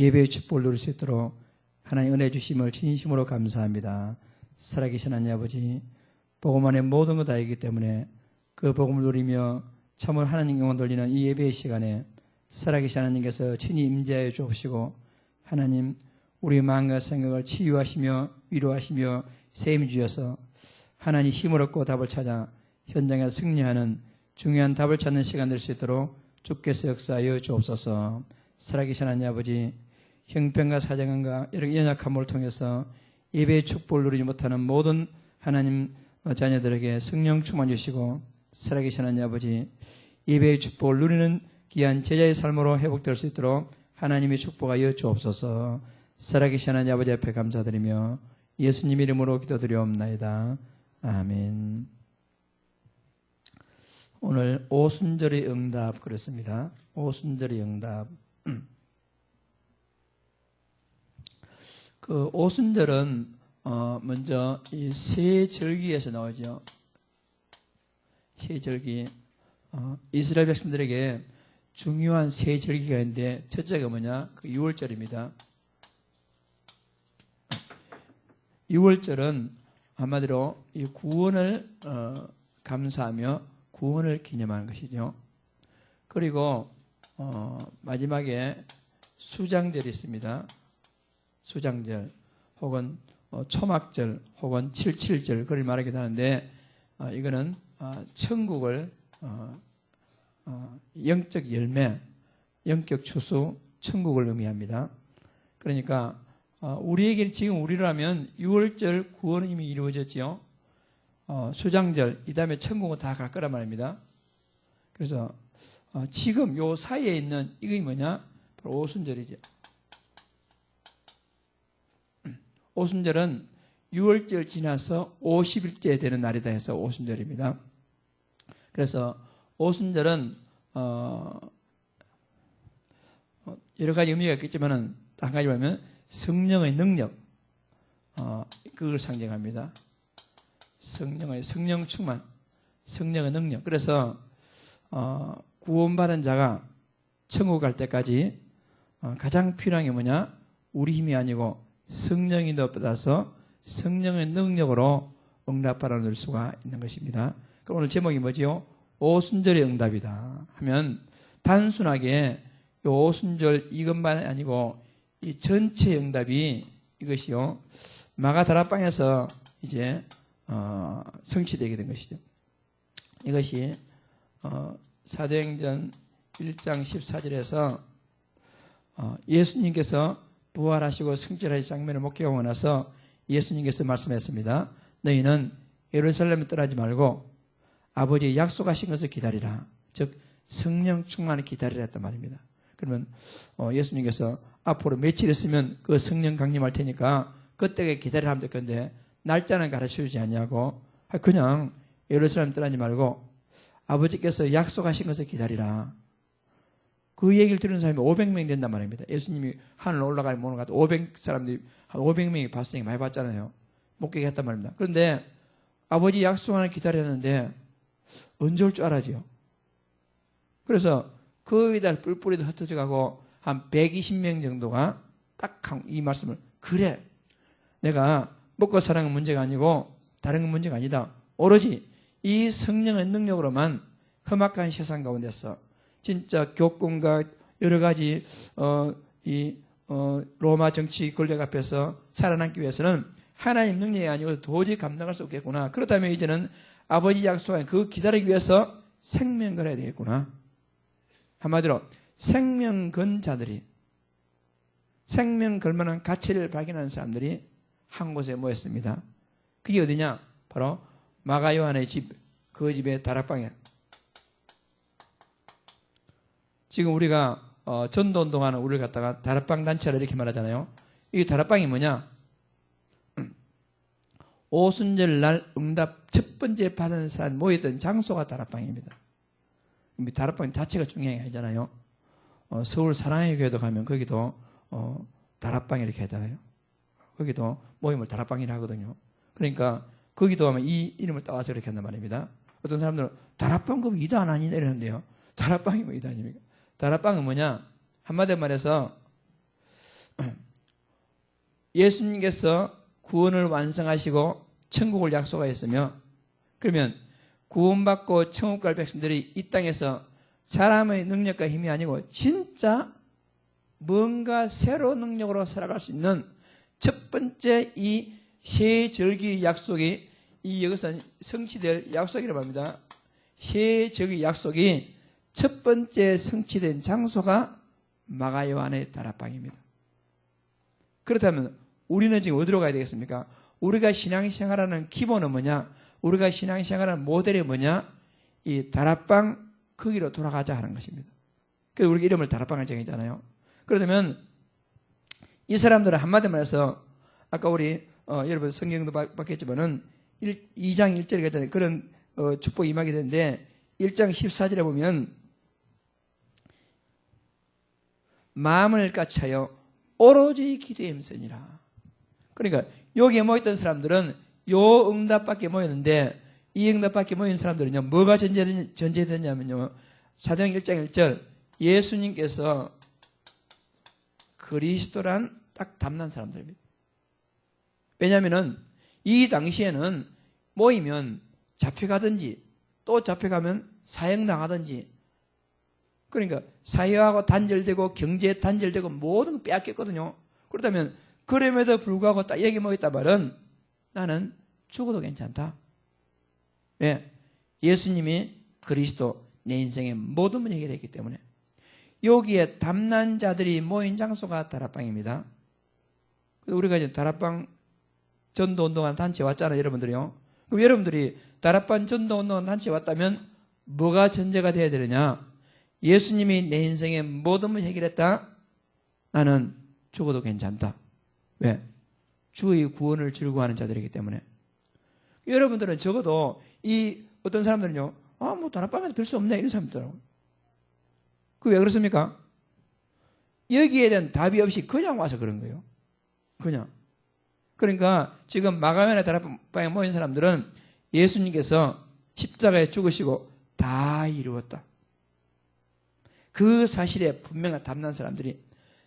예배의 축복을 누릴 수 있도록 하나님 은혜 주심을 진심으로 감사합니다. 살아계신 하나님 아버지, 복음 안에 모든 것 다이기 때문에 그 복음을 누리며 참으로 하나님 영광 돌리는 이 예배의 시간에 살아계신 하나님께서 친히 임재하여 주옵시고, 하나님 우리 마음과 생각을 치유하시며 위로하시며 세임 주셔서 하나님 힘을 얻고 답을 찾아 현장에서 승리하는 중요한 답을 찾는 시간 될 수 있도록 주께서 역사하여 주옵소서. 살아계신 하나님 아버지, 형편과 사정과 이런 연약함을 통해서 예배의 축복을 누리지 못하는 모든 하나님 자녀들에게 성령 충만 주시고, 살아계신 하나님 아버지, 예배의 축복을 누리는 귀한 제자의 삶으로 회복될 수 있도록 하나님의 축복하여 주옵소서. 살아계신 하나님 아버지 앞에 감사드리며 예수님 이름으로 기도드리옵나이다. 아멘. 오늘 오순절의 응답 그랬습니다. 오순절의 응답. 그 오순절은 먼저 이 세절기에서 나오죠. 세절기. 이스라엘 백성들에게 중요한 세절기가 있는데 첫째가 뭐냐? 그 6월절입니다. 6월절은 한마디로 이 구원을 감사하며 구원을 기념하는 것이죠. 그리고 마지막에 수장절이 있습니다. 수장절 혹은 초막절 혹은 칠칠절 그걸 말하기도 하는데, 이거는 천국을 영적 열매, 영적 추수, 천국을 의미합니다. 그러니까 우리에게 지금 우리라면 6월절 구원은 이미 이루어졌지요. 수장절, 이 다음에 천국은 다 갈 거란 말입니다. 그래서 지금 요 사이에 있는 이게 뭐냐? 바로 오순절이죠. 오순절은 6월절 지나서 50일째 되는 날이다 해서 오순절입니다. 그래서 오순절은 여러 가지 의미가 있겠지만은 한 가지 보면 성령의 능력, 그걸 상징합니다. 성령 충만, 성령의 능력. 그래서 구원받은 자가 천국 갈 때까지 가장 필요한 게 뭐냐? 우리 힘이 아니고 성령이 받아서 성령의 능력으로 응답받아 누릴 수가 있는 것입니다. 그럼 오늘 제목이 뭐지요? 오순절의 응답이다 하면 단순하게 이 오순절 이것만 아니고 이 전체 응답이 이것이요, 마가다락방에서 이제 성취되게 된 것이죠. 이것이 사도행전 1장 14절에서 예수님께서 부활하시고 승천하신 장면을 목격하고 나서 예수님께서 말씀했습니다. 너희는 예루살렘을 떠나지 말고 아버지의 약속하신 것을 기다리라. 즉 성령 충만을 기다리라 했단 말입니다. 그러면 예수님께서 앞으로 며칠 있으면 그 성령 강림할 테니까 그때에 기다리라 하면 될 건데 날짜는 가르쳐주지 않냐고, 그냥 예루살렘 떠나지 말고 아버지께서 약속하신 것을 기다리라. 그 얘기를 들은 사람이 500명이 된단 말입니다. 예수님이 하늘 올라가면 오는 것 같아 500사람들이 한 500명이 봤으니까 많이 봤잖아요. 목격했단 말입니다. 그런데 아버지 약속을 기다렸는데 언제 올 줄 알아지요? 그래서 거의 뿔뿔이도 흩어져 가고 한 120명 정도가 딱 이 말씀을, 그래, 내가 먹고 사는 건 문제가 아니고 다른 건 문제가 아니다. 오로지 이 성령의 능력으로만 험악한 세상 가운데서 진짜 교권과 여러 가지 로마 정치 권력 앞에서 살아남기 위해서는 하나님 능력이 아니고 도저히 감당할 수 없겠구나. 그렇다면 이제는 아버지 약속한 그 기다리기 위해서 생명 걸어야 되겠구나. 한마디로 생명 건 자들이, 생명 걸 만한 가치를 발견하는 사람들이 한 곳에 모였습니다. 그게 어디냐? 바로 마가 요한의 집, 그 집의 다락방에. 지금 우리가 전도 운동하는 우리를 갖다가 다락방 단체를 이렇게 말하잖아요. 이 다락방이 뭐냐? 오순절 날 응답 첫 번째 받은 사람 모였던 장소가 다락방입니다. 다락방 자체가 중요한 게 아니잖아요. 서울 사랑의 교회도 가면 거기도 다락방 이렇게 하잖아요. 거기도 모임을 다락방이라 하거든요. 그러니까 거기도 하면 이 이름을 따와서 이렇게 한단 말입니다. 어떤 사람들은 다락방 그럼 이단 아니냐 이러는데요. 다락방이 뭐 이단입니까? 다락방은 뭐냐? 한마디로 말해서 예수님께서 구원을 완성하시고 천국을 약속하였으며, 그러면 구원받고 천국 갈 백성들이 이 땅에서 사람의 능력과 힘이 아니고 진짜 뭔가 새로운 능력으로 살아갈 수 있는 첫 번째 이 새 절기 약속이, 이 여기서 성취될 약속이라고 합니다. 새 절기 약속이 첫 번째 성취된 장소가 마가 요한의 다락방입니다. 그렇다면 우리는 지금 어디로 가야 되겠습니까? 우리가 신앙생활하는 기본은 뭐냐? 우리가 신앙생활하는 모델이 뭐냐? 이 다락방 거기로 돌아가자 하는 것입니다. 그래서 우리가 이름을 다락방을 정했잖아요. 그러면 이 사람들은 한마디 말해서 아까 우리 여러분 성경도 봤겠지만은 2장 1절에 있잖아요. 그런 축복 임하게 되는데 1장 14절에 보면 마음을 까차여 오로지 기도에 힘쓰니라. 그러니까 여기에 모였던 사람들은 요 응답밖에 모였는데, 이 응답밖에 모인 사람들은요, 뭐가 전제되냐면요, 사도행 1장 1절, 예수님께서 그리스도란 딱 담는 사람들입니다. 왜냐하면은 이 당시에는 모이면 잡혀가든지 또 잡혀가면 사형당하든지, 그러니까 사회하고 단절되고 경제에 단절되고 모든 거 빼앗겼거든요. 그렇다면 그럼에도 불구하고 딱 여기 모였다 말은 나는 죽어도 괜찮다. 왜? 예수님이 그리스도, 내 인생의 모든 문제 해결했기 때문에. 여기에 담난 자들이 모인 장소가 다락방입니다. 우리가 이제 다락방 전도운동하는 단체에 왔잖아요, 여러분들이요. 그럼 여러분들이 다락방 전도운동하는 단체에 왔다면 뭐가 전제가 되어야 되느냐? 예수님이 내 인생의 모든 문제 해결했다. 나는 죽어도 괜찮다. 왜? 주의 구원을 즐거워하는 자들이기 때문에. 여러분들은 적어도 이 어떤 사람들은요, 뭐 다락방에서 별 수 없네, 이런 사람들하고. 왜 그렇습니까? 여기에 대한 답이 없이 그냥 와서 그런 거예요. 그냥. 그러니까 지금 마가요한의 다락방에 모인 사람들은 예수님께서 십자가에 죽으시고 다 이루었다. 그 사실에 분명한 담난 사람들이,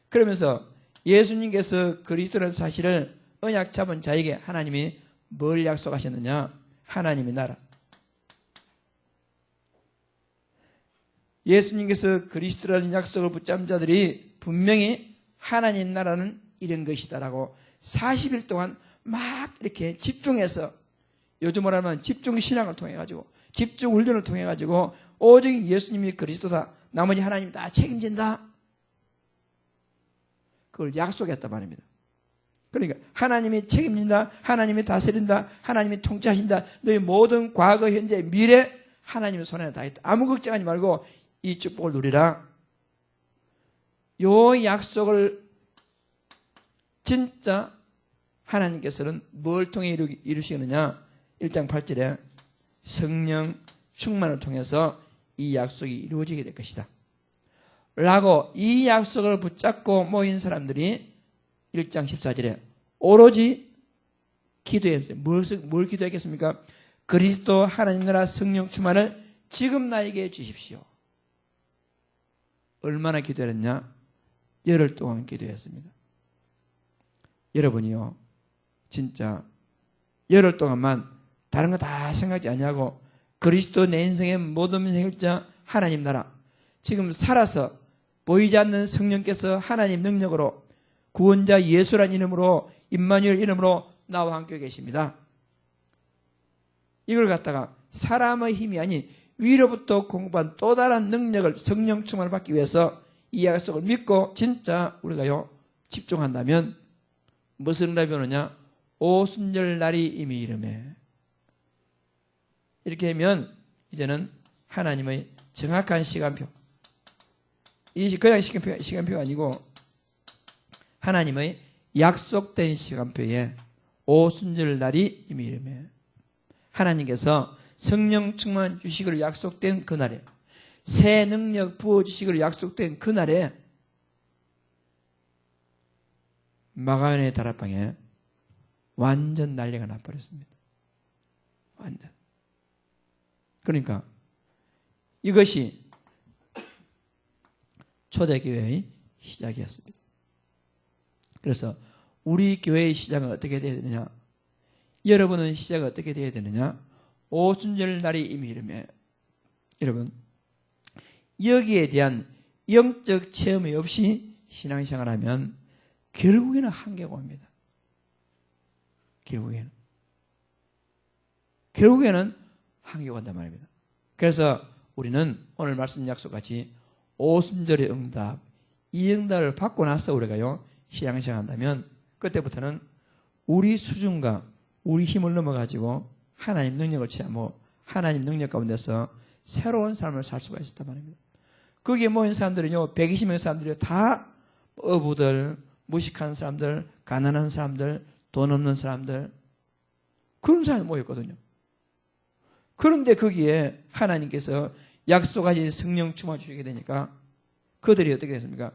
그러면서 예수님께서 그리스도라는 사실을 언약 잡은 자에게 하나님이 뭘 약속하셨느냐? 하나님의 나라. 예수님께서 그리스도라는 약속을 붙잡은 자들이 분명히 하나님 나라는 이런 것이다라고 40일 동안 막 이렇게 집중해서, 요즘으로 하면 집중신앙을 통해가지고, 집중훈련을 통해가지고 오직 예수님이 그리스도다, 나머지 하나님 다 책임진다, 그걸 약속했단 말입니다. 그러니까 하나님이 책임진다, 하나님이 다스린다, 하나님이 통치하신다, 너희 모든 과거, 현재, 미래 하나님의 손에 다 있다, 아무 걱정하지 말고 이 축복을 누리라. 요 약속을 진짜 하나님께서는 뭘 통해 이루시느냐? 1장 8절에 성령 충만을 통해서 이 약속이 이루어지게 될 것이다 라고, 이 약속을 붙잡고 모인 사람들이 1장 14절에 오로지 기도했어요. 뭘 기도했겠습니까? 그리스도 하나님 나라 성령 충만을 지금 나에게 주십시오. 얼마나 기도했냐? 열흘 동안 기도했습니다. 여러분이요, 진짜 열흘 동안만 다른 거 다 생각지 아니하고 그리스도 내 인생의 모든 해결자 하나님 나라, 지금 살아서 보이지 않는 성령께서 하나님 능력으로 구원자 예수란 이름으로, 임마누엘 이름으로 나와 함께 계십니다. 이걸 갖다가 사람의 힘이 아닌 위로부터 공급한 또 다른 능력을, 성령 충만을 받기 위해서 이 약속을 믿고 진짜 우리가요 집중한다면 무슨 응답이 오느냐? 오순절 날이 이미 이름에. 이렇게 하면 이제는 하나님의 정확한 시간표, 이 그냥 시간표가 아니고 하나님의 약속된 시간표에 오순절 날이 이미 이름에, 하나님께서 성령 충만 주시기로 약속된 그날에, 새 능력 부어주시기로 약속된 그날에 마가요한의 다락방에 완전 난리가 나버렸습니다. 완전. 그러니까 이것이 초대교회의 시작이었습니다. 그래서 우리 교회의 시작은 어떻게 되어야 되느냐? 여러분은 시작이 어떻게 되어야 되느냐? 오순절 날이 이미 이르며 여러분 여기에 대한 영적 체험이 없이 신앙생활하면 결국에는 한계가 옵니다. 결국에는 한계가 온단 말입니다. 그래서 우리는 오늘 말씀 약속같이 오순절의 응답, 이 응답을 받고 나서 우리가요 신앙생활 한다면 그때부터는 우리 수준과 우리 힘을 넘어가지고 하나님 능력을 체험하고 하나님 능력 가운데서 새로운 삶을 살 수가 있었단 말입니다. 거기에 모인 사람들은요 120명 사람들이 다 어부들, 무식한 사람들, 가난한 사람들, 돈 없는 사람들 그런 사람이 모였거든요. 그런데 거기에 하나님께서 약속하신 성령 충만 주시게 되니까 그들이 어떻게 됐습니까?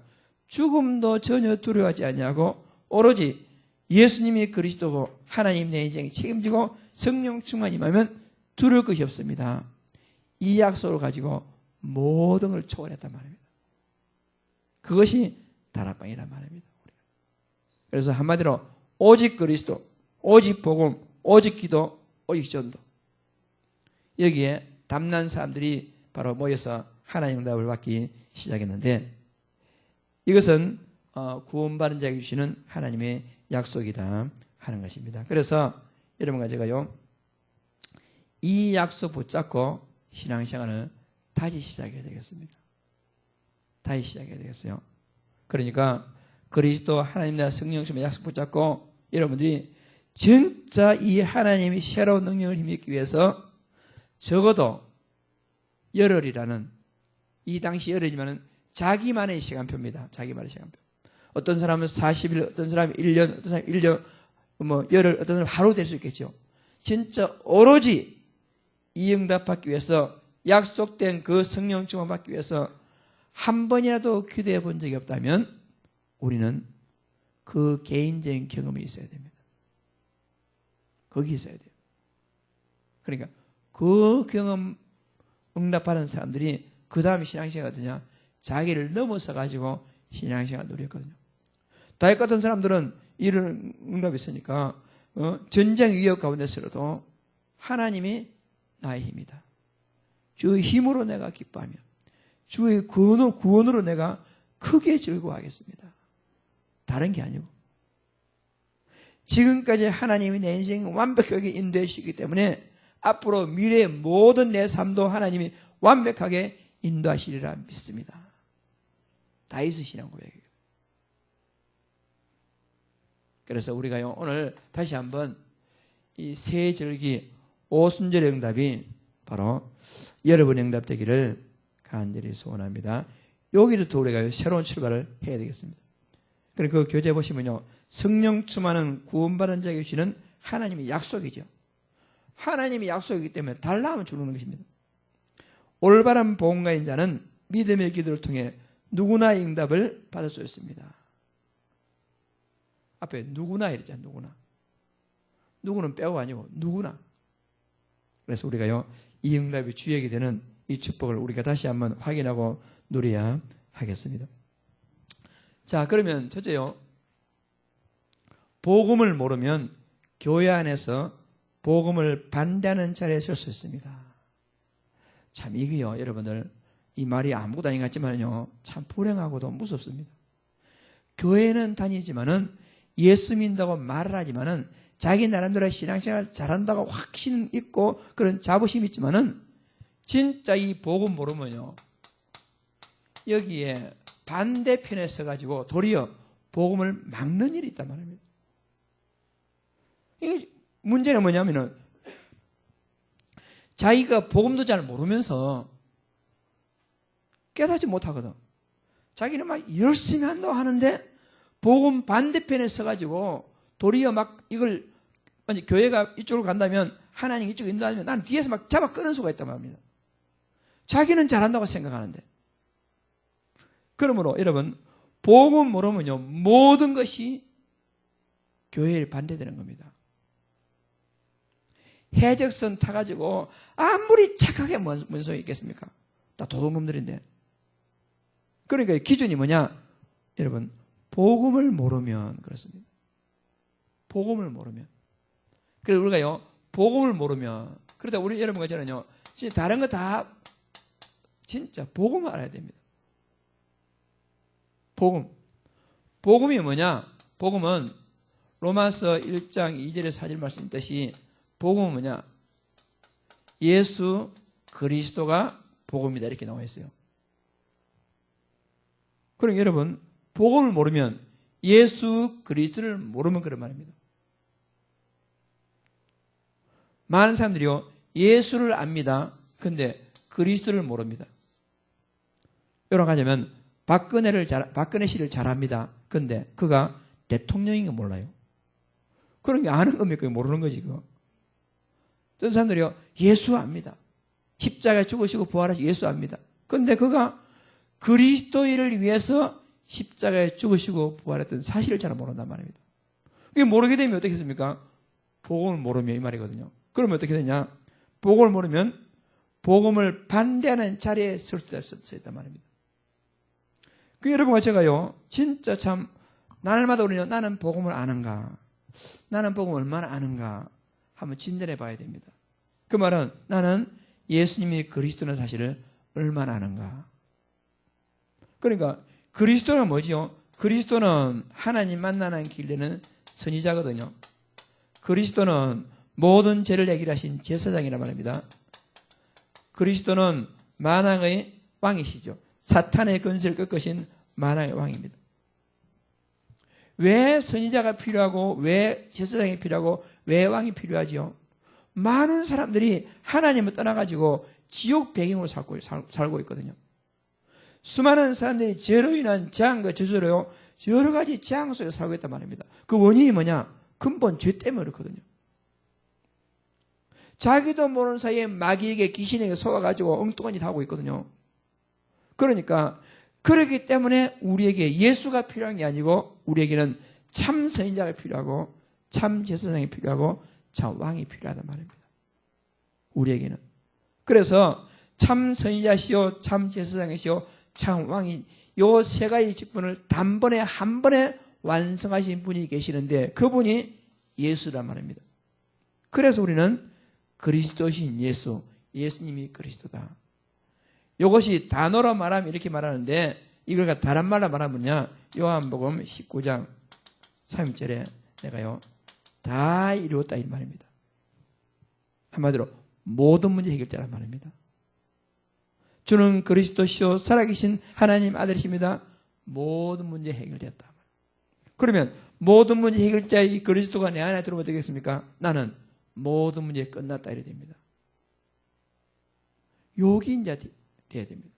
죽음도 전혀 두려워하지 아니하고 오로지 예수님이 그리스도고 하나님 내 인생에 책임지고 성령 충만이 임하면 두려울 것이 없습니다. 이 약속을 가지고 모든 걸 초월했단 말입니다. 그것이 다락방이란 말입니다. 그래서 한마디로 오직 그리스도, 오직 복음, 오직 기도, 오직 전도. 여기에 담난 사람들이 바로 모여서 하나님 응답을 받기 시작했는데 이것은 구원받은 자에게 주시는 하나님의 약속이다 하는 것입니다. 그래서 여러분과 제가요 이 약속 붙잡고 신앙생활을 다시 시작해야 되겠습니다. 다시 시작해야 되겠어요. 그러니까 그리스도 하나님 나라 성령심의 약속 붙잡고 여러분들이 진짜 이 하나님이 새로운 능력을 힘입기 위해서 적어도 열흘이라는 이 당시 열흘이면 자기만의 시간표입니다. 자기만의 시간표. 어떤 사람은 40일, 어떤 사람은 1년, 어떤 사람은 1년, 열흘, 어떤 사람은 하루 될 수 있겠죠. 진짜 오로지 이 응답 받기 위해서 약속된 그 성령 충만 받기 위해서 한 번이라도 기도해 본 적이 없다면 우리는 그 개인적인 경험이 있어야 됩니다. 거기 있어야 돼요. 그러니까 그 경험 응답하는 사람들이 그 다음 신앙생활 어떠냐? 자기를 넘어서 가지고 신앙생활 누렸거든요. 다윗 같은 사람들은 이런 응답이 있으니까 전쟁 위협 가운데서라도 하나님이 나의 힘이다. 주의 힘으로 내가 기뻐하며 주의 구원으로 내가 크게 즐거워하겠습니다. 다른 게 아니고 지금까지 하나님이 내 인생을 완벽하게 인도해 주시기 때문에 앞으로 미래의 모든 내 삶도 하나님이 완벽하게 인도하시리라 믿습니다. 다윗의 신앙 고백이에요. 그래서 우리가요 오늘 다시 한번 이 새 절기 오순절의 응답이 바로 여러분의 응답 되기를 간절히 소원합니다. 여기부터 우리가 새로운 출발을 해야 되겠습니다. 그리고 그 교재 보시면요 성령 충만은 구원받은 자에게 주시는 하나님의 약속이죠. 하나님의 약속이기 때문에 달라 하면 주는 것입니다. 올바른 복음가인 자는 믿음의 기도를 통해 누구나 응답을 받을 수 있습니다. 앞에 누구나 이랬잖아요. 누구나. 누구는 빼고 아니고 누구나. 그래서 우리가요 이 응답이 주역이 되는 이 축복을 우리가 다시 한번 확인하고 누려야 하겠습니다. 자, 그러면 첫째요. 복음을 모르면 교회 안에서 복음을 반대하는 자리에 설 수 있습니다. 참 이게요 여러분들 이 말이 아무것도 아닌 것 같지만요 참 불행하고도 무섭습니다. 교회는 다니지만은 예수 믿는다고 말을 하지만은 자기 나름대로 신앙생활 잘한다고 확신 있고 그런 자부심이 있지만은 진짜 이 복음 모르면요 여기에 반대편에 서가지고 도리어 복음을 막는 일이 있단 말입니다. 이게 문제는 뭐냐면은 자기가 복음도 잘 모르면서 깨닫지 못하거든. 자기는 막 열심히 한다고 하는데 복음 반대편에 서가지고 도리어 막 이걸 교회가 이쪽으로 간다면 하나님 이쪽으로 인도하면 난 뒤에서 막 잡아 끄는 수가 있단 말입니다. 자기는 잘한다고 생각하는데. 그러므로 여러분 복음 모르면요 모든 것이 교회에 반대되는 겁니다. 해적선 타가지고 아무리 착하게 뭔 소용이 있겠습니까? 다 도둑놈들인데. 그러니까 기준이 뭐냐? 여러분 복음을 모르면 그렇습니다. 복음을 모르면. 그래서 우리가요, 복음을 모르면, 그러다 우리 여러분과 저는요, 진짜 다른 거 다 진짜 복음을 알아야 됩니다. 복음. 복음이 뭐냐? 복음은 로마서 1장 2절에 4절 말씀 있듯이 복음은 뭐냐? 예수 그리스도가 복음이다 이렇게 나와 있어요. 그러니까 여러분 복음을 모르면 예수 그리스도를 모르면 그런 말입니다. 많은 사람들이요 예수를 압니다. 근데 그리스도를 모릅니다. 여러분 하자면 박근혜 씨를 잘 압니다. 근데 그가 대통령인 거 몰라요. 그런 게 아는 겁니까? 모르는 거지 그거. 어떤 사람들이요 예수 압니다. 십자가에 죽으시고 부활하시고 예수 압니다. 근데 그가 그리스도인을 위해서 십자가에 죽으시고 부활했던 사실을 잘 모른단 말입니다. 이게 모르게 되면 어떻게 했습니까? 복음을 모르면 이 말이거든요. 그러면 어떻게 되냐? 복음을 모르면 복음을 반대하는 자리에 설 수 있단 말입니다. 그 여러분과 제가요 진짜 참 날마다 우리는 나는 복음을 아는가? 나는 복음을 얼마나 아는가? 한번 진단해 봐야 됩니다. 그 말은 나는 예수님이 그리스도라는 사실을 얼마나 아는가? 그러니까 그리스도는 뭐지요? 그리스도는 하나님 만나는 길에는 선지자거든요. 그리스도는 모든 죄를 해결하신 제사장이란 말입니다. 그리스도는 만왕의 왕이시죠. 사탄의 권세를 꺾으신 만왕의 왕입니다. 왜 선지자가 필요하고 왜 제사장이 필요하고 왜 왕이 필요하지요? 많은 사람들이 하나님을 떠나가지고 지옥 배경으로 살고 있거든요. 수많은 사람들이 죄로 인한 재앙과 저주로요 여러 가지 재앙 속에 살고 있단 말입니다. 그 원인이 뭐냐? 근본 죄 때문에 그렇거든요. 자기도 모르는 사이에 마귀에게 귀신에게 속아가지고 엉뚱한 짓 하고 있거든요. 그러니까 그렇기 때문에 우리에게 예수가 필요한 게 아니고 우리에게는 참 선지자가 필요하고 참 제사장이 필요하고 참 왕이 필요하단 말입니다. 우리에게는. 그래서 참 선지자시요 참 제사장이시요 참 왕이 요 세 가지 직분을 단번에 한 번에 완성하신 분이 계시는데 그분이 예수란 말입니다. 그래서 우리는 그리스도신 예수, 예수님이 그리스도다. 이것이 단어로 말하면 이렇게 말하는데 이걸 다른 말로 말하면요. 요한복음 19장 3절에 내가요 다 이루었다 이 말입니다. 한마디로 모든 문제 해결자란 말입니다. 주는 그리스도시요 살아계신 하나님 아들이십니다. 모든 문제 해결되었다. 그러면 모든 문제 해결자의 이 그리스도가 내 안에 들어오면 되겠습니까? 나는 모든 문제 끝났다 이래 됩니다. 여기 이제 돼야 됩니다.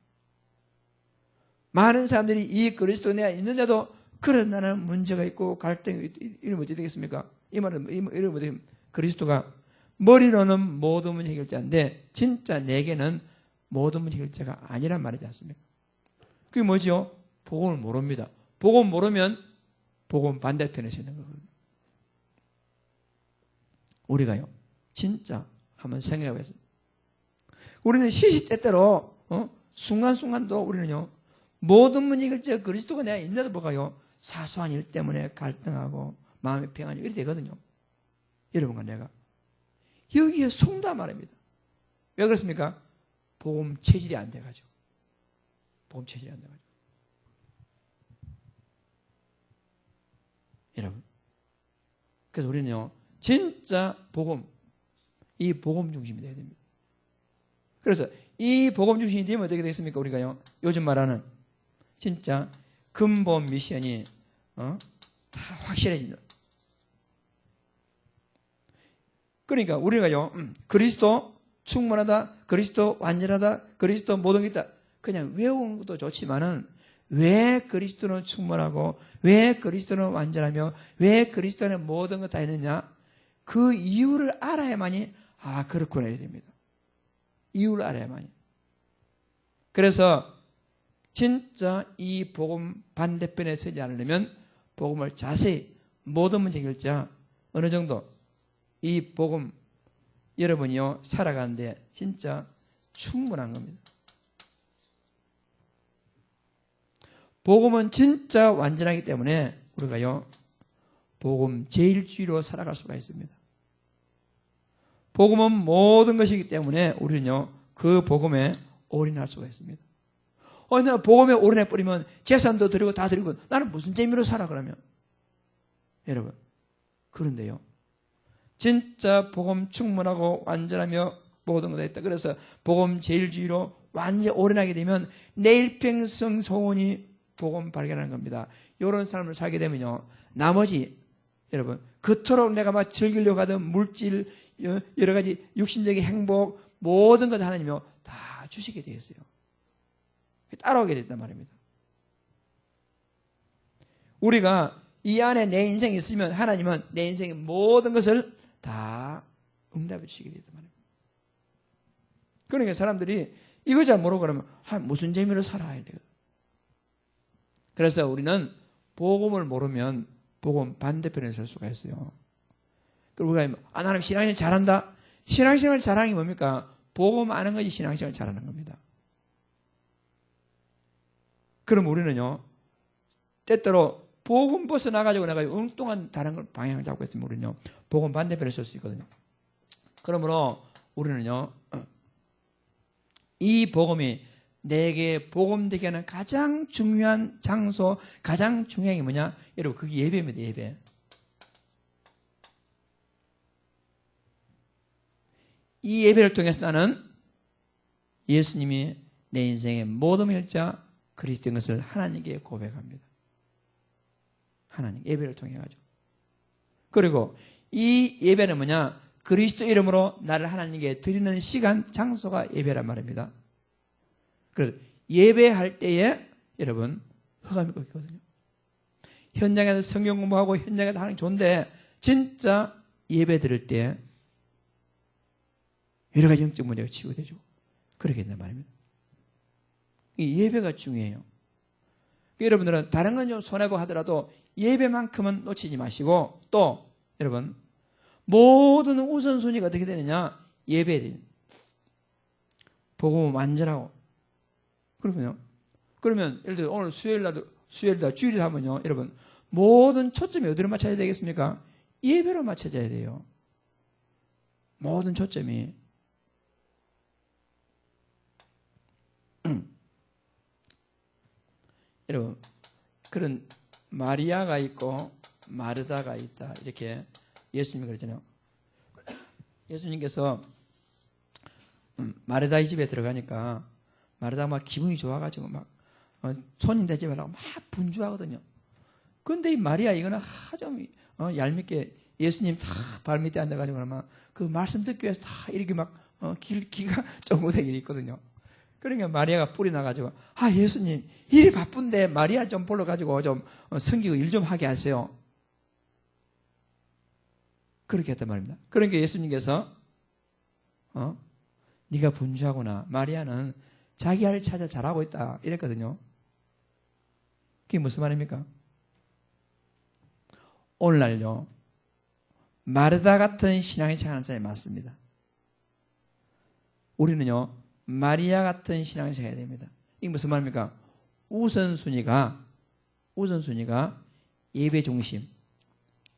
많은 사람들이 이 그리스도 내 안에 있는데도 그런 나는 문제가 있고 갈등이 이러면 어떻게 되겠습니까? 이 말은 이러면 어떻게 그리스도가 머리로는 모든 문제 해결자인데 진짜 내게는 모든 문제 해결자가 아니란 말이지 않습니까? 그게 뭐죠? 복음을 모릅니다. 복음 모르면 복음 반대편에 서 있는 거거든요. 우리가요 진짜 한번 생각해 보겠습니다. 우리는 시시때때로 순간순간도 우리는요 모든 문제 해결자 그리스도가 내가 있는데도 뭐가요 사소한 일 때문에 갈등하고 마음의 평안이 이렇게 되거든요. 여러분과 내가 여기에 속다 말입니다. 왜 그렇습니까? 복음 체질이 안 돼가지고. 복음 체질이 안 돼가지고. 여러분. 그래서 우리는요, 진짜 복음, 이 복음 중심이 돼야 됩니다. 그래서 이 복음 중심이 되면 어떻게 되겠습니까? 우리가요, 요즘 말하는 진짜 근본 미션이, 다 확실해진다. 그러니까 우리가요, 그리스도 충분하다, 그리스도 완전하다, 그리스도 모든 게 있다. 그냥 외우는 것도 좋지만은 왜 그리스도는 충분하고 왜 그리스도는 완전하며 왜 그리스도는 모든 것 다 있느냐? 그 이유를 알아야만이 그렇구나 이래야 됩니다. 이유를 알아야만이. 그래서 진짜 이 복음 반대편에 서지 않으려면 복음을 자세히 모든 문제 해결자 어느 정도 이 복음 여러분이요 살아가는데 진짜 충분한 겁니다. 복음은 진짜 완전하기 때문에 우리가요 복음 제일주의로 살아갈 수가 있습니다. 복음은 모든 것이기 때문에 우리는요, 그 복음에 올인할 수가 있습니다. 내가 복음에 올인해 버리면 재산도 드리고 다 드리고 나는 무슨 재미로 살아 그러면? 여러분, 그런데요, 진짜 복음 충분하고 완전하며 모든 것다 있다. 그래서 복음 제일주의로 완전히 올인하게 되면 내일 평생 소원이 복음 발견하는 겁니다. 이런 삶을 살게 되면요, 나머지 여러분 그토록 내가 막 즐기려고 하던 물질, 여러 가지 육신적인 행복, 모든 것 하나님이요 다 주시게 되었어요. 따라오게 됐단 말입니다. 우리가 이 안에 내 인생이 있으면 하나님은 내 인생의 모든 것을 다 응답해 주시게 됐단 말입니다. 그러니까 사람들이 이거 잘 모르고 그러면 무슨 재미로 살아야 돼요. 그래서 우리는 복음을 모르면 복음 반대편에 설 수가 있어요. 그리고 우리가 나는 신앙생활 잘한다. 신앙생활 잘하는 게 뭡니까? 복음 아는 것이 신앙생활 잘하는 겁니다. 그럼 우리는요, 때때로 복음 벗어나가지고 내가 엉뚱한 다른 걸 방향을 잡고 있으면 우리는요, 복음 반대편에 설 수 있거든요. 그러므로 우리는요, 이 복음이 내게 복음 되게 하는 가장 중요한 장소, 가장 중요한 게 뭐냐? 여러분, 그게 예배입니다, 예배. 이 예배를 통해서 나는 예수님이 내 인생의 모든 일자 그리스도인 것을 하나님께 고백합니다. 하나님, 예배를 통해 가지고. 그리고 이 예배는 뭐냐? 그리스도 이름으로 나를 하나님께 드리는 시간, 장소가 예배란 말입니다. 그래서 예배할 때에 여러분 흑암이 꺾이거든요. 현장에서 성경 공부하고 현장에서 하는 게 좋은데 진짜 예배 드릴 때 여러 가지 영적 문제가 치유되죠. 그렇게 된단 말입니다. 이 예배가 중요해요. 여러분들은 다른 건 좀 손해보고 하더라도 예배만큼은 놓치지 마시고, 또 여러분 모든 우선순위가 어떻게 되느냐? 예배에 복음은 완전하고. 그러면 예를 들어 오늘 수요일날 주일날 하면요, 여러분 모든 초점이 어디로 맞춰야 되겠습니까? 예배로 맞춰져야 돼요. 모든 초점이. 여러분, 그런 마리아가 있고 마르다가 있다, 이렇게 예수님이 그러잖아요. 예수님께서 마르다의 집에 들어가니까 마르다가 막 기분이 좋아가지고 막 손님들 집에 가고 막 분주하거든요. 그런데 이 마리아 이거는 좀 얄밉게 예수님 다 발밑에 앉아가지고 그러면 그 말씀 듣기 위해서 다 이렇게 막 기가 쫑긋하게 있거든요. 그러니까 마리아가 뿔이 나가지고 예수님 일이 바쁜데 마리아 좀 불러가지고 좀 섬기고 일 좀 하게 하세요. 그렇게 했단 말입니다. 그러니까 예수님께서 네가 분주하구나. 마리아는 자기 할 찾아 잘하고 있다, 이랬거든요. 그게 무슨 말입니까? 오늘날요, 마르다 같은 신앙이 착한 사람이 많습니다. 우리는요, 마리아 같은 신앙을 해야 됩니다. 이게 무슨 말입니까? 우선순위가 예배 중심,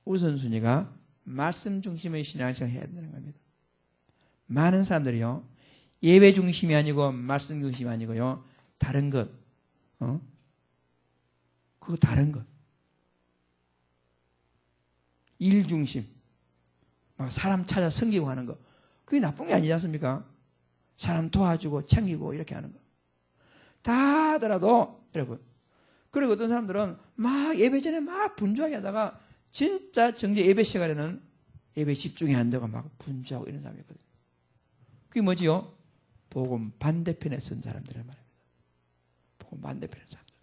우선순위가 말씀 중심의 신앙을 해야 된다는 겁니다. 많은 사람들이요, 예배 중심이 아니고 말씀 중심이 아니고요, 다른 것, 그거 다른 것, 일 중심, 막 사람 찾아 섬기고 하는 거, 그게 나쁜 게 아니지 않습니까? 사람 도와주고 챙기고 이렇게 하는 거 다 하더라도 여러분, 그리고 어떤 사람들은 막 예배 전에 막 분주하게 하다가 진짜 정작 예배 시간에는 예배 집중이 안 되고 막 분주하고 이런 사람이 있거든요. 그게 뭐지요? 복음 반대편에 선 사람들이란 말입니다. 복음 반대편에 선 사람들.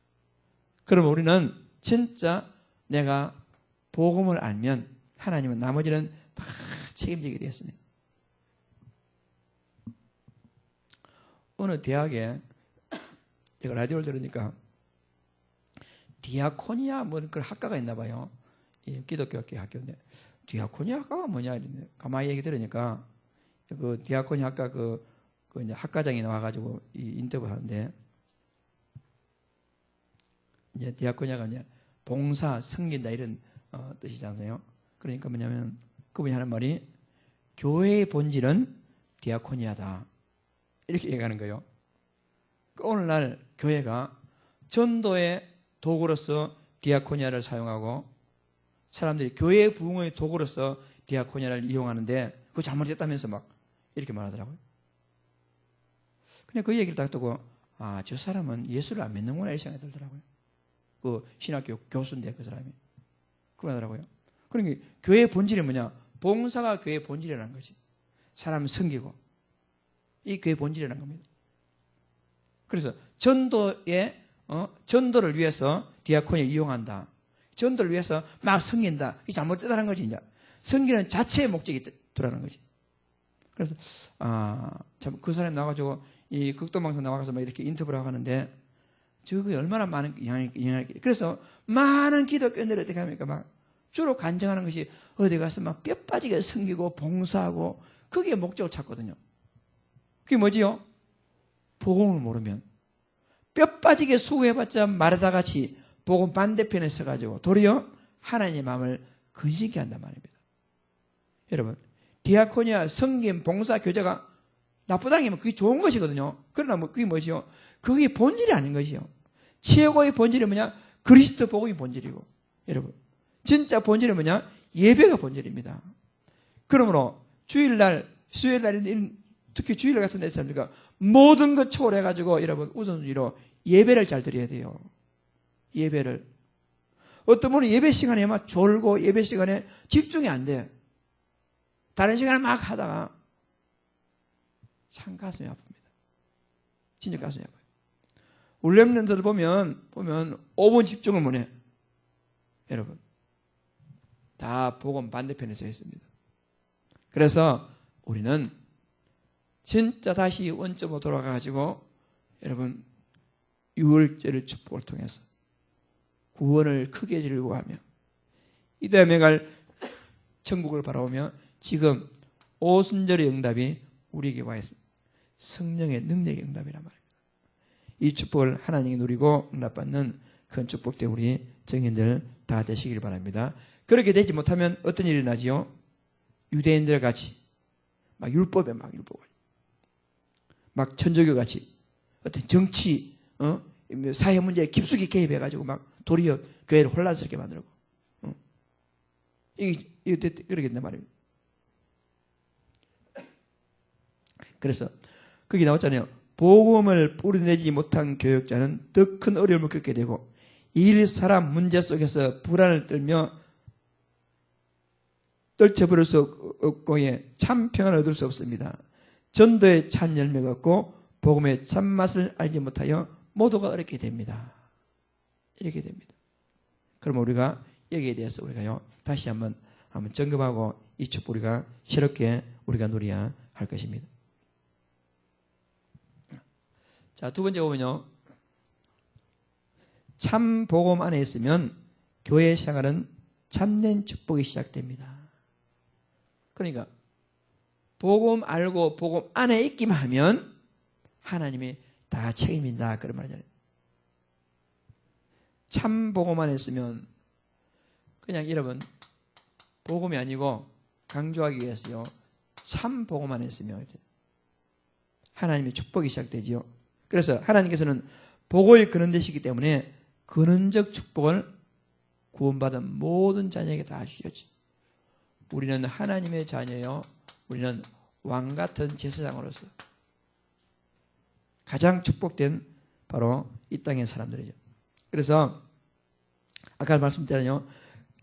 그럼 우리는 진짜 내가 복음을 알면 하나님은 나머지는 다 책임지게 되었습니다. 어느 대학에 제가 라디오를 들으니까 디아코니아 뭐 그런 학과가 있나 봐요. 기독교 학교인데 디아코니아 학과가 뭐냐 이랬는데 가만히 얘기 들으니까 그 디아코니아 학과 그 이제 학과장이 나와가지고 이 인터뷰 하는데, 이제 디아코니아가 이제 봉사, 섬긴다 이런 뜻이지 않아요? 그러니까 뭐냐면 그분이 하는 말이 교회의 본질은 디아코니아다. 이렇게 얘기하는 거예요. 오늘날 교회가 전도의 도구로서 디아코니아를 사용하고 사람들이 교회의 부흥의 도구로서 디아코니아를 이용하는데 그거 잘못됐다면서 막 이렇게 말하더라고요. 그냥 그 얘기를 딱 듣고 저 사람은 예수를 안 믿는구나 이 생각이 들더라고요. 그 신학교 교수인데 그 사람이 그러더라고요. 그러니까 교회의 본질이 뭐냐? 봉사가 교회의 본질이라는 거지. 사람 섬기고 이 교회의 본질이라는 겁니다. 그래서 전도를 위해서 디아코니를 이용한다. 전도를 위해서 막 섬긴다. 이게 잘못됐다는 거지. 이제 섬기는 자체의 목적이 있더라는 거지. 그래서 참 그 사람이 나와가지고 이 극동방송 나와서 막 이렇게 인터뷰를 하고 하는데 저게 얼마나 많은 영향을 그래서 많은 기독교인들이 어떻게 합니까? 막 주로 간증하는 것이 어디 가서 막 뼈 빠지게 섬기고 봉사하고 그게 목적을 찾거든요. 그게 뭐지요? 복음을 모르면 뼈 빠지게 수고해봤자 마르다 같이 복음 반대편에 서가지고 도리어 하나님의 마음을 근심케 한단 말입니다. 여러분 디아코니아, 섬김, 봉사, 교제가 나쁘다는 게 그게 좋은 것이거든요. 그러나 그게 뭐지요? 그게 본질이 아닌 것이요. 최고의 본질이 뭐냐? 그리스도 복음이 본질이고 여러분 진짜 본질은 뭐냐? 예배가 본질입니다. 그러므로 주일날, 수요일날 특히 주일날 같은 데 사람들과 모든 것 초월해가지고 여러분 우선순위로 예배를 잘 드려야 돼요. 예배를. 어떤 분은 예배 시간에 막 졸고 예배 시간에 집중이 안 돼. 다른 시간에 막 하다가 참 가슴이 아픕니다. 진짜 가슴이 아파요. 우리 랩런트들 보면 5분 집중을 못해. 여러분 다 복음 반대편에 서 있습니다. 그래서 우리는 진짜 다시 원점으로 돌아가가지고 여러분 유월절의 축복을 통해서 구원을 크게 즐거워하며 이 다음에 갈 천국을 바라보며 지금 오순절의 응답이 우리에게 와 있습니다. 성령의 능력의 응답이란 말입니다. 이 축복을 하나님이 누리고 응답받는 큰 축복 때 우리 정인들 다 되시길 바랍니다. 그렇게 되지 못하면 어떤 일이 나지요? 유대인들 같이 막 율법에 막 천주교 같이 어떤 정치 사회 문제에 깊숙이 개입해가지고 막 도리어 교회를 혼란스럽게 만들고 이게 그렇게 된단 말입니다. 그래서 거기 나왔잖아요. 복음을 뿌리내지 못한 교역자는 더 큰 어려움을 겪게 되고 일 사람 문제 속에서 불안을 떨며 떨쳐버릴 수 없고 참 평안을 얻을 수 없습니다. 전도의 참 열매가 없고 복음의 참맛을 알지 못하여 모두가 어렵게 됩니다. 이렇게 됩니다. 그럼 우리가 여기에 대해서 우리가요 다시 한번 점검하고 이 축복 우리가 새롭게 우리가 누려야 할 것입니다. 자, 두 번째 보면요. 참 복음 안에 있으면 교회 생활은 참된 축복이 시작됩니다. 그러니까 복음 알고 복음 안에 있기만 하면 하나님이 다 책임진다 그런 말이잖아요. 참 복음 안에 있으면 그냥 여러분 복음이 아니고 강조하기 위해서요. 참 복음 안에 있으면 하나님의 축복이 시작되지요. 그래서 하나님께서는 복의 근원 되시기 때문에 근원적 축복을 구원받은 모든 자녀에게 다 주셨지. 우리는 하나님의 자녀요. 우리는 왕같은 제사장으로서 가장 축복된 바로 이 땅의 사람들이죠. 그래서 아까 말씀드렸잖아요.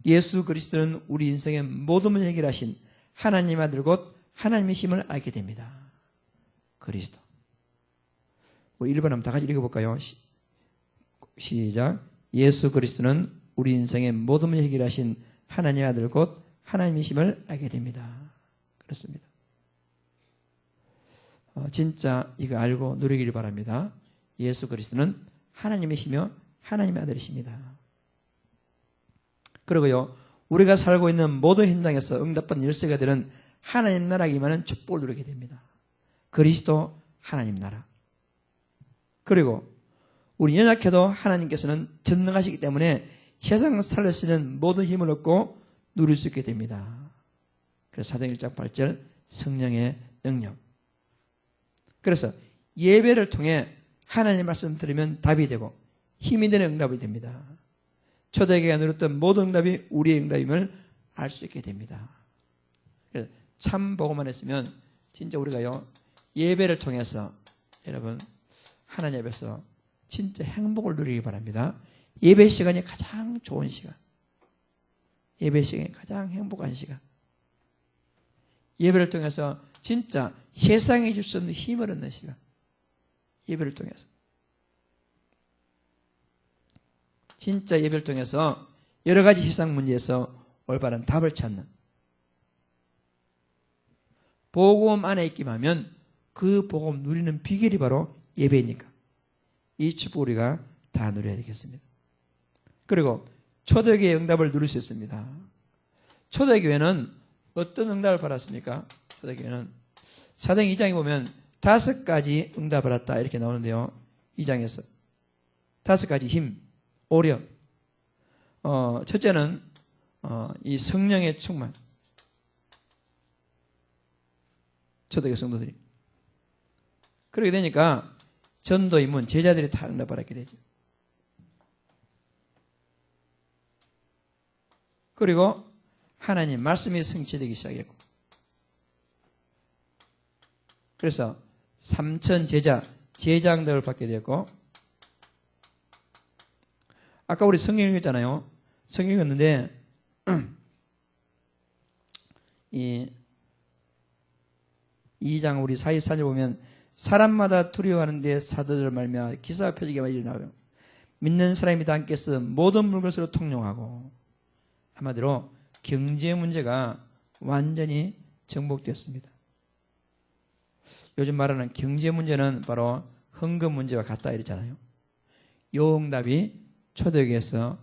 예수 그리스도는 우리 인생의 모든 문제를 해결하신 하나님 아들 곧 하나님이심을 알게 됩니다. 그리스도. 우리 1번 한번 다 같이 읽어볼까요? 시작. 예수 그리스도는 우리 인생의 모든 문제를 해결하신 하나님 아들 곧 하나님이심을 알게 됩니다. 그렇습니다. 진짜 이거 알고 누리기를 바랍니다. 예수 그리스도는 하나님이시며 하나님의 아들이십니다. 그리고요, 우리가 살고 있는 모든 현장에서 응답받는 열쇠가 되는 하나님 나라에 임하는 축복을 누리게 됩니다. 그리스도 하나님 나라. 그리고 우리 연약해도 하나님께서는 전능하시기 때문에 세상 살릴 수 있는 모든 힘을 얻고 누릴 수 있게 됩니다. 그래서 사도행 1장 8절 성령의 능력. 그래서 예배를 통해 하나님의 말씀 들으면 답이 되고 힘이 되는 응답이 됩니다. 초대교회가 누렸던 모든 응답이 우리의 응답임을 알 수 있게 됩니다. 그래서 참 보고만 했으면 진짜 우리가요 예배를 통해서 여러분 하나님 앞에서 진짜 행복을 누리기 바랍니다. 예배 시간이 가장 좋은 시간, 예배 시간이 가장 행복한 시간, 예배를 통해서 진짜 세상에 줄 수 없는 힘을 얻는 시간, 예배를 통해서 진짜 예배를 통해서 여러 가지 세상 문제에서 올바른 답을 찾는, 복음 안에 있기만 하면 그 복음 누리는 비결이 바로 예배니까 이 축복 우리가 다 누려야 되겠습니다. 그리고 초대교회의 응답을 누릴 수 있습니다. 초대교회는 어떤 응답을 받았습니까? 초대교회는 사도행 2장에 보면 5가지 응답을 받았다 이렇게 나오는데요. 2장에서 5가지 힘, 오력. 첫째는 이 성령의 충만. 초대교회 성도들이. 그렇게 되니까 전도 임문 제자들이 다 응답받았게 되죠. 그리고 하나님 말씀이 성취되기 시작했고, 그래서 3천 제자 응답을 받게 되었고, 아까 우리 성경 읽었잖아요. 성경 읽었는데 이 2장 우리 44절 보면 사람마다 두려워하는데 사도들 말미암아 기사와 표적이 일어나요. 믿는 사람이 다 함께 써 모든 물것으로 통용하고, 한마디로 경제 문제가 완전히 정복되었습니다. 요즘 말하는 경제 문제는 바로 헌금 문제와 같다 이랬잖아요. 요 응답이 초대교회에서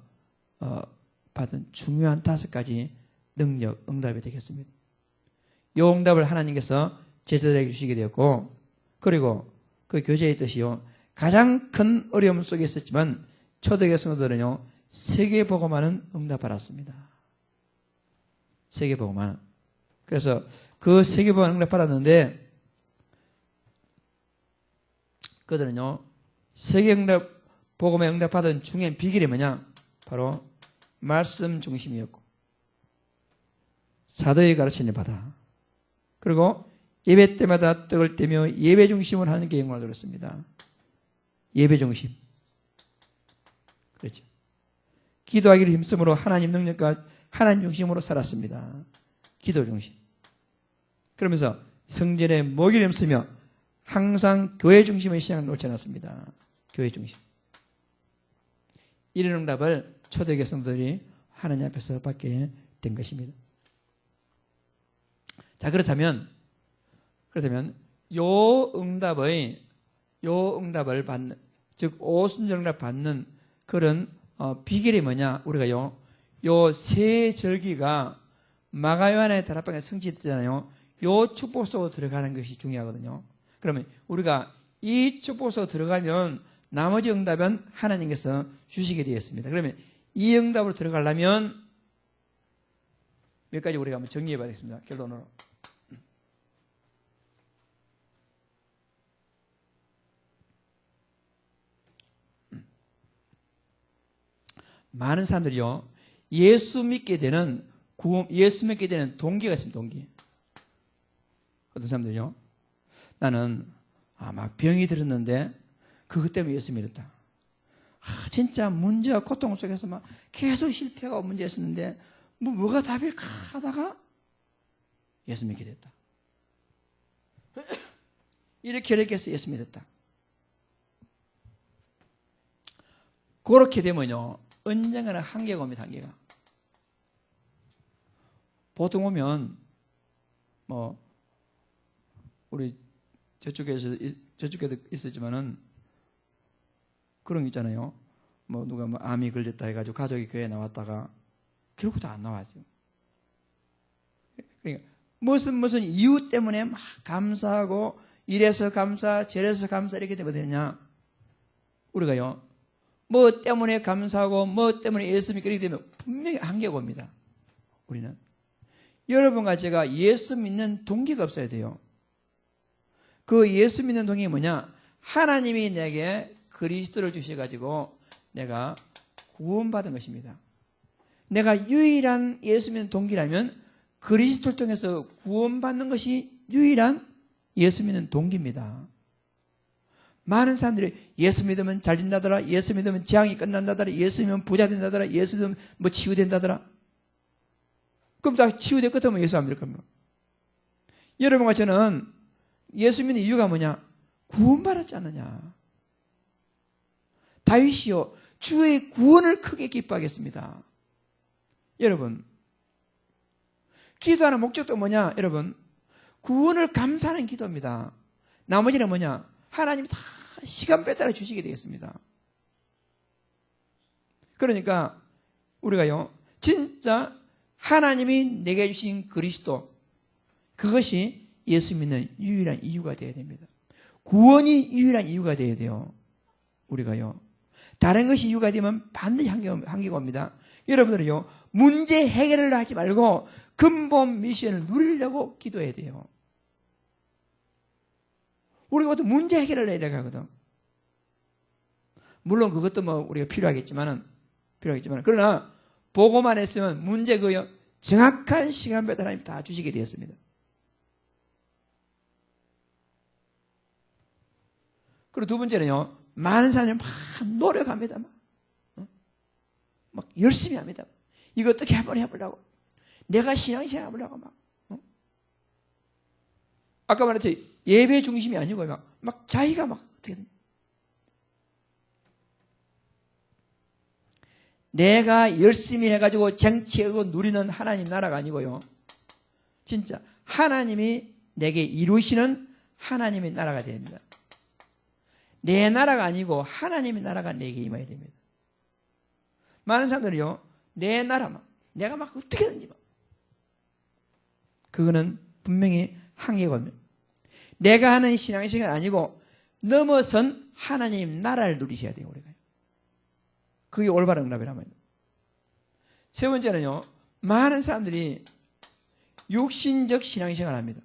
받은 중요한 5가지 능력, 응답이 되겠습니다. 요 응답을 하나님께서 제자들에게 주시게 되었고, 그리고 그 교제의 뜻이요 가장 큰 어려움 속에 있었지만 초대교회 성도들은요 세계복음화는 응답받았습니다. 세계복음화. 그래서 그 세계복음화 응답받았는데 그들은요 세계복음에 응답받은 중요한 비결이 뭐냐? 바로 말씀 중심이었고 사도의 가르침을 받아, 그리고 예배 때마다 떡을 떼며 예배 중심을 하는 게 영광을 들었습니다. 예배 중심. 그렇죠. 기도하기를 힘쓰므로 하나님 능력과 하나님 중심으로 살았습니다. 기도 중심. 그러면서 성전에 모기를 힘쓰며 항상 교회 중심의 신앙을 놓지 않았습니다. 교회 중심. 이런 응답을 초대교회 성도들이 하나님 앞에서 받게 된 것입니다. 자, 그렇다면 요 응답을 받는, 즉 오순절 응답 받는 그런 비결이 뭐냐? 우리가 요 세 절기가 마가요한의 다락방에 성취됐잖아요. 요 축복 속으로 들어가는 것이 중요하거든요. 그러면 우리가 이 축복 속으로 들어가면 나머지 응답은 하나님께서 주시게 되었습니다. 그러면 이 응답으로 들어가려면 몇 가지 우리가 한번 정리해 봐야겠습니다. 결론으로. 많은 사람들이요 예수 믿게 되는 동기가 있습니다. 동기. 어떤 사람들이요 나는 막 병이 들었는데 그것 때문에 예수 믿었다. 진짜 문제와 고통 속에서 막 계속 실패가 문제였었는데 뭐가 답일까 하다가 예수 믿게 됐다. 이렇게 해서 예수 믿었다. 그렇게 되면요 언젠가는 한계가 옵니다. 한계가. 보통 오면 우리 저쪽에도 있었지만은 그런 거 있잖아요. 누가 암이 걸렸다 해가지고 가족이 교회에 나왔다가 결국도 안 나와죠. 그러니까 무슨 이유 때문에 막 감사하고 이래서 감사 저래서 감사 이렇게 되면 되냐? 우리가요 뭐 때문에 감사하고 뭐 때문에 예수 믿게 되면 분명히 한계가 옵니다. 우리는. 여러분과 제가 예수 믿는 동기가 없어야 돼요. 그 예수 믿는 동기가 뭐냐? 하나님이 내게 그리스도를 주셔가지고 내가 구원받은 것입니다. 내가 유일한 예수 믿는 동기라면 그리스도를 통해서 구원받는 것이 유일한 예수 믿는 동기입니다. 많은 사람들이 예수 믿으면 잘 된다더라, 예수 믿으면 재앙이 끝난다더라, 예수 믿으면 부자 된다더라, 예수 믿으면 뭐 치유된다더라. 그럼 다 치유될 것 같으면 예수 안 믿을 겁니다. 여러분과 저는 예수 믿는 이유가 뭐냐? 구원받았지 않느냐. 다윗이요, 주의 구원을 크게 기뻐하겠습니다. 여러분, 기도하는 목적도 뭐냐? 여러분, 구원을 감사하는 기도입니다. 나머지는 뭐냐? 하나님이 다 시간 빼따라 주시게 되겠습니다. 그러니까 우리가요, 진짜 하나님이 내게 주신 그리스도, 그것이 예수 믿는 유일한 이유가 되어야 됩니다. 구원이 유일한 이유가 되어야 돼요. 우리가요, 다른 것이 이유가 되면 반드시 한계가 옵니다. 여러분들은요, 문제 해결을 하지 말고 근본 미션을 누리려고 기도해야 돼요. 우리가 보통 문제 해결을 해야 하거든. 물론 그것도 뭐 우리가 필요하겠지만은, 그러나 보고만 했으면 문제 그요, 정확한 시간표에 하나님 다 주시게 되었습니다. 그리고 두 번째는요, 많은 사람들이 막 노력합니다. 막 열심히 합니다. 이거 어떻게 한번 해보려고. 내가 신앙생활 해보려고 막. 아까 말했지, 예배 중심이 아니고 막 자기가 막 어떻게 되냐. 내가 열심히 해가지고 쟁취하고 누리는 하나님 나라가 아니고요. 진짜 하나님이 내게 이루시는 하나님의 나라가 됩니다. 내 나라가 아니고 하나님의 나라가 내게 임해야 됩니다. 많은 사람들이요, 내 나라만, 내가 막 어떻게든지 막. 그거는 분명히 한계가 옵니다. 내가 하는 신앙생활이 아니고 넘어선 하나님 나라를 누리셔야 돼요, 우리가. 그게 올바른 응답이란 말이에요. 세 번째는요, 많은 사람들이 육신적 신앙생활을 합니다.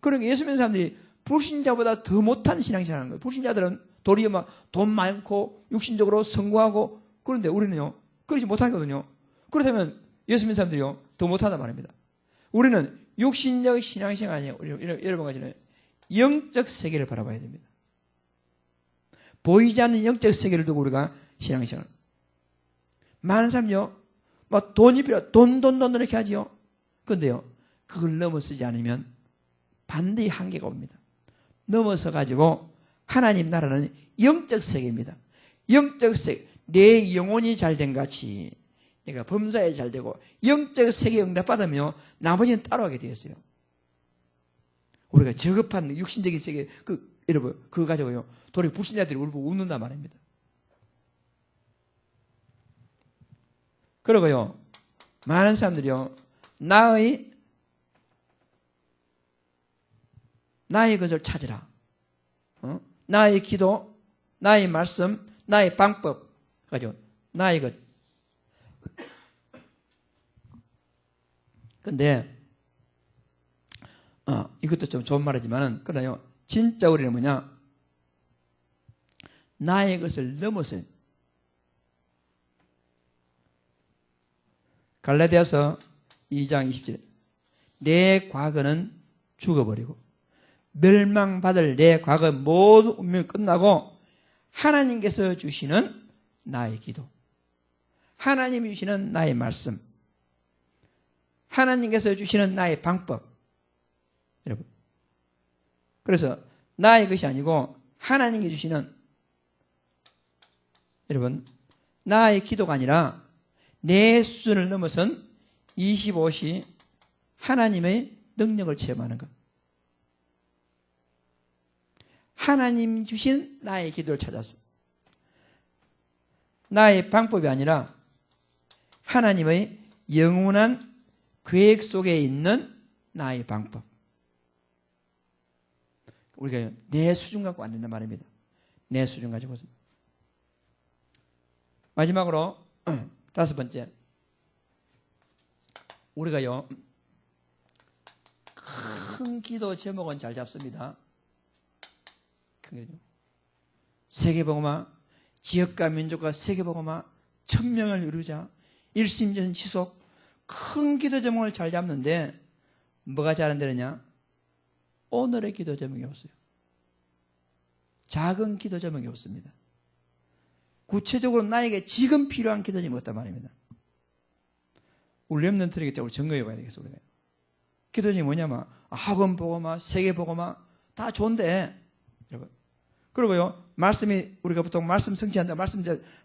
그러니까 예수 믿는 사람들이 불신자보다 더 못한 신앙생활을 하는 거예요. 불신자들은 도리어 막 돈 많고 육신적으로 성공하고, 그런데 우리는요, 그렇지 못하거든요. 그렇다면 예수 믿는 사람들이요, 더 못하단 말입니다. 우리는 육신적 신앙생활이 아니에요. 여러분 가지는 영적 세계를 바라봐야 됩니다. 보이지 않는 영적 세계를 두고 우리가 신앙생활. 많은 사람이요, 막 돈이 필요, 돈 이렇게 하지요. 그런데요, 그걸 넘어서지 않으면 반드시 한계가 옵니다. 넘어서 가지고 하나님 나라는 영적 세계입니다. 영적 세계, 내 영혼이 잘된 같이 내가 범사에 잘 되고 영적 세계에 응답받으며 나머지는 따라오게 되었어요. 우리가 저급한 육신적인 세계, 여러분, 그거 가지고요, 도리 불신자들이 우리 보고 웃는단 말입니다. 그러고요, 많은 사람들이요, 나의 것을 찾으라. 나의 기도, 나의 말씀, 나의 방법 가지고 나의 것. 근데 이것도 좀 좋은 말이지만은, 그러나요, 진짜 우리는 뭐냐? 나의 것을 넘어서요. 갈라디아서 2장 20절에 내 과거는 죽어버리고 멸망받을 내 과거 모든 운명이 끝나고 하나님께서 주시는 나의 기도, 하나님이 주시는 나의 말씀, 하나님께서 주시는 나의 방법. 여러분, 그래서 나의 것이 아니고 하나님이 주시는, 여러분, 나의 기도가 아니라 내 수준을 넘어선 25시 하나님의 능력을 체험하는 것. 하나님 주신 나의 기도를 찾아서 나의 방법이 아니라 하나님의 영원한 계획 속에 있는 나의 방법. 우리가 내 수준 갖고 안 된단 말입니다. 내 수준 가지고서. 마지막으로 다섯 번째, 우리가요 큰 기도 제목은 잘 잡습니다. 세계복음화, 지역과 민족과 세계복음화, 천명을 이루자, 일심전지속, 큰 기도 제목을 잘 잡는데 뭐가 잘 안 되느냐? 오늘의 기도 제목이 없어요. 작은 기도 제목이 없습니다. 구체적으로 나에게 지금 필요한 기도 제목이 없단 말입니다. 우리 렘넌트에게 우리 점검해 봐야 되겠어요. 기도 제목이 뭐냐면 학원 복음화, 세계 복음화 다 좋은데, 여러분. 그리고요, 말씀이 우리가 보통 말씀 성취한다,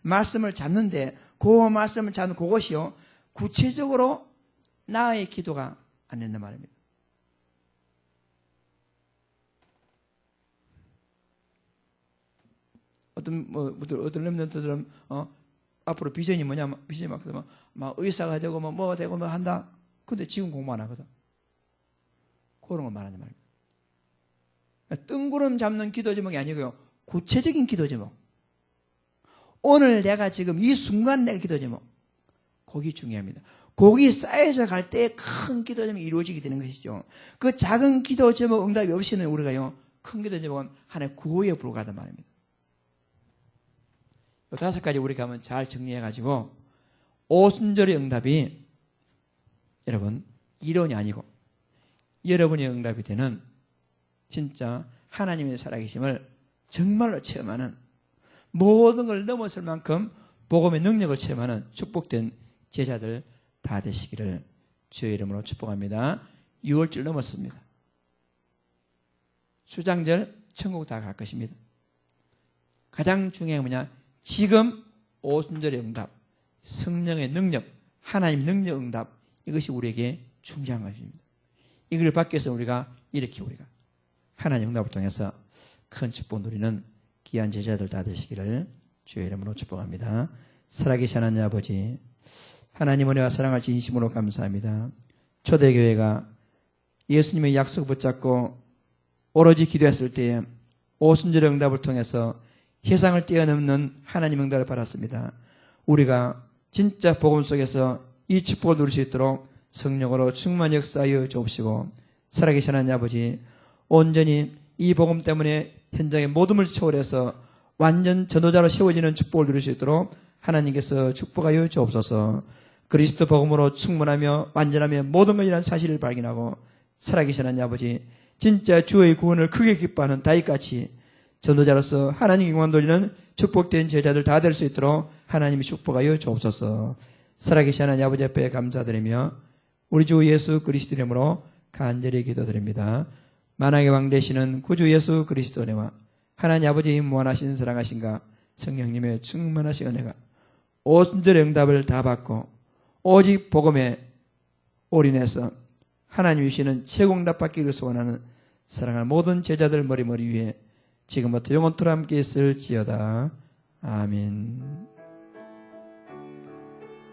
말씀을 잡는데 그 말씀을 잡는 그것이요 구체적으로 나의 기도가 안 된단 말입니다. 어떤 렘넌트들은 앞으로 비전이 뭐냐면 비전이 막 의사가 되고 뭐 되고 뭐 한다. 근데 지금 공부 안 하거든. 그런 걸 말하는 말입니다. 뜬구름 잡는 기도 제목이 아니고요, 구체적인 기도 제목. 오늘 내가 지금 이 순간 내 기도 제목, 거기 중요합니다. 거기 쌓여서 갈 때 큰 기도 제목이 이루어지게 되는 것이죠. 그 작은 기도 제목 응답이 없이는 우리가요 큰 기도 제목은 하나의 구호에 불과하단 말입니다. 이 다섯 가지 우리가 한번 잘 정리해가지고 오순절의 응답이 여러분 이론이 아니고 여러분의 응답이 되는 진짜 하나님의 살아계심을 정말로 체험하는, 모든 걸 넘어설 만큼 복음의 능력을 체험하는 축복된 제자들 다 되시기를 주의 이름으로 축복합니다. 6월절 넘었습니다. 수장절 천국 다 갈 것입니다. 가장 중요한 게 뭐냐? 지금 오순절의 응답, 성령의 능력, 하나님 능력 응답, 이것이 우리에게 중요한 것입니다. 이걸 받기 위해서 우리가 하나님 응답을 통해서 큰 축복 누리는 귀한 제자들 다 되시기를 주의 이름으로 축복합니다. 살아계신 하나님 아버지, 하나님 은혜와 사랑을 진심으로 감사합니다. 초대교회가 예수님의 약속 붙잡고 오로지 기도했을 때에 오순절의 응답을 통해서 세상을 뛰어넘는 하나님 응답을 받았습니다. 우리가 진짜 복음 속에서 이 축복을 누릴 수 있도록 성령으로 충만히 역사하여 주옵시고, 살아계신 하나님 아버지, 온전히 이 복음 때문에 현장의 모둠을 초월해서 완전 전도자로 세워지는 축복을 누릴 수 있도록 하나님께서 축복하여 주옵소서. 그리스도 복음으로 충분하며 완전하며 모든 것이라는 사실을 발견하고, 살아계신 하나님 아버지, 진짜 주의 구원을 크게 기뻐하는 다윗같이 전도자로서 하나님 영광 돌리는 축복된 제자들 다 될 수 있도록 하나님이 축복하여 주옵소서. 살아계신 하나님 아버지 앞에 감사드리며 우리 주 예수 그리스도 이름으로 간절히 기도드립니다. 만왕의 왕 되시는 구주 예수 그리스도 은혜와 하나님 아버지의 무한하신 사랑하신가 성령님의 충만하신 은혜가 오순절의 응답을 다 받고 오직 복음에 올인해서 하나님 주시는 최고 응답 받기를 소원하는 사랑하는 모든 제자들 머리 위에 지금부터 영원토록 함께 있을지어다. 아멘.